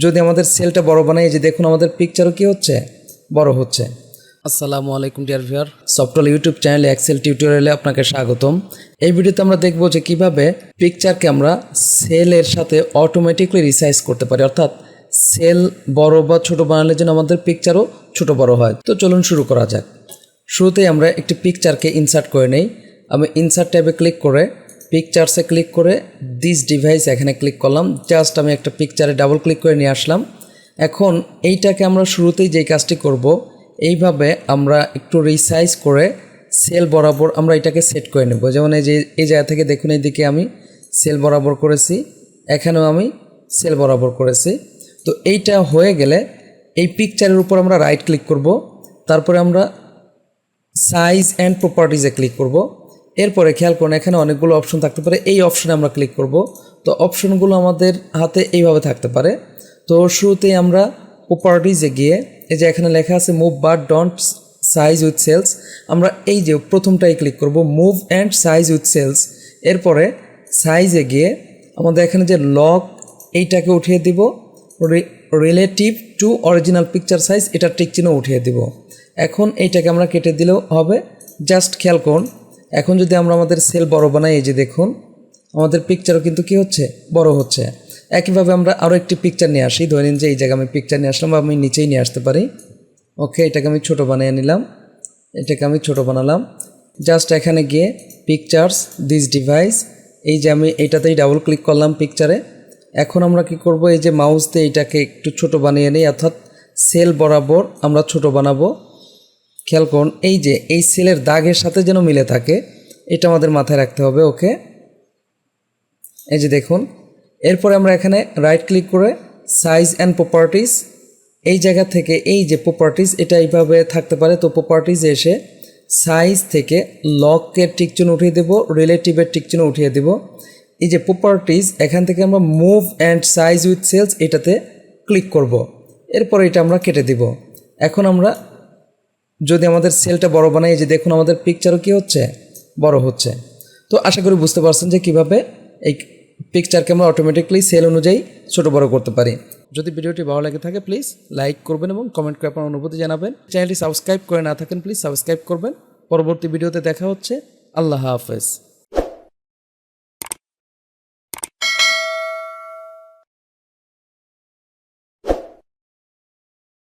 যদি আমাদের সেলটা বড় বানাই, এই যে দেখুন আমাদের পিকচারও কি হচ্ছে, বড় হচ্ছে। আসসালামু আলাইকুম ডিয়ার ভিউয়ার, সফটওয়্যার ইউটিউব চ্যানেলে এক্সেল টিউটোরিয়ালে আপনাকে স্বাগতম। এই ভিডিওতে আমরা দেখব যে কিভাবে পিকচারকে আমরা সেলের সাথে অটোমেটিকলি রিসাইজ করতে পারি, অর্থাৎ সেল বড় বা ছোট বানালে যেন আমাদের পিকচারও ছোট বড় হয়। তো চলুন শুরু করা যাক। শুরুতেই আমরা একটি পিকচারকে ইনসার্ট করে নেই। আমি ইনসার্ট ট্যাবে ক্লিক করে পিকচার্সে ক্লিক করে দিস ডিভাইস এখানে ক্লিক করলাম। জাস্ট আমি একটা পিকচারে ডাবল ক্লিক করে নিয়ে আসলাম। এখন এইটাকে আমরা শুরুতেই যেই কাজটি করব, এইভাবে আমরা একটু রিসাইজ করে সেল বরাবর আমরা এটাকে সেট করে নেব। যেমন এই জায়গা থেকে দেখুন, এইদিকে আমি সেল বরাবর করেছি, এখানেও আমি সেল বরাবর করেছি। তো এইটা হয়ে গেলে এই পিকচারের উপর আমরা রাইট ক্লিক করব, তারপরে আমরা সাইজ অ্যান্ড প্রপার্টিজে ক্লিক করব। এরপরে খেয়াল করুন এখানে অনেকগুলো অপশন থাকতে পারে, এই অপশনে আমরা ক্লিক করব। তো অপশনগুলো আমাদের হাতে এইভাবে থাকতে পারে। তো শুরুতেই আমরা প্রপার্টিজে গিয়ে এই যে এখানে লেখা আছে move but don't size with cells, আমরা এই যে প্রথমটাই ক্লিক করব, move and size with cells. এরপরে সাইজে গিয়ে আমাদের এখানে যে লক এইটাকে উঠিয়ে দিব, relative to original picture size এটা টিক চিহ্ন উঠিয়ে দিব। এখন এইটাকে আমরা কেটে দিলেও হবে। জাস্ট খেয়াল করুন এখন যদি আমরা আমাদের সেল বড় বানাই, এই যে দেখুন আমাদের পিকচারও কিন্তু কি হচ্ছে, বড় হচ্ছে। একইভাবে আমরা আরও একটি পিকচার নিয়ে আসি। ধরে নিন যে এই জায়গায় আমি পিকচার নিয়ে আসলাম, বা আমি নিচেই নিয়ে আসতে পারি। ওকে, এটাকে আমি ছোট বানিয়ে নিলাম, এটাকে আমি ছোট বানালাম। জাস্ট এখানে গিয়ে পিকচার্স দিস ডিভাইস, এই যে আমি এইটাতেই ডাবল ক্লিক করলাম পিকচারে। এখন আমরা কি করব, এই যে মাউস দিয়ে এইটাকে একটু ছোট বানিয়ে নিই, অর্থাৎ সেল বরাবর আমরা ছোট বানাবো। খেয়াল করুন এই যে এই সেলের দাগের সাথে যেন মিলে থাকে, এটা আমাদের মাথায় রাখতে হবে। ওকে, এই যে দেখুন। এরপরে আমরা এখানে রাইট ক্লিক করে সাইজ অ্যান্ড প্রপার্টিজ, এই জায়গা থেকে এই যে প্রপার্টিজ এটা এইভাবে থাকতে পারে। তো প্রপার্টিজে এসে সাইজ থেকে লকের টিকচিহ্ন উঠিয়ে দেবো, রিলেটিভের টিকচিহ্ন উঠিয়ে দেবো। এই যে প্রপার্টিজ এখান থেকে আমরা move and size with cells এটাতে ক্লিক করব। এরপর এটা আমরা কেটে দিব। এখন আমরা যদি আমাদের সেলটা বড় বানাই, এই যে দেখুন আমাদের পিকচারও কি হচ্ছে, বড় হচ্ছে। তো আশা করি বুঝতে পারছেন যে কিভাবে এই পিকচারকে আমরা অটোমেটিকলি সেল অনুযায়ী ছোট বড় করতে পারি। যদি ভিডিওটি ভালো লাগে থাকে প্লিজ লাইক করবেন এবং কমেন্ট করে আপনার অনুভূতি জানাবেন। চ্যানেলটি সাবস্ক্রাইব করে না থাকেন প্লিজ সাবস্ক্রাইব করবেন। পরবর্তী ভিডিওতে দেখা হচ্ছে। আল্লাহ হাফেজ।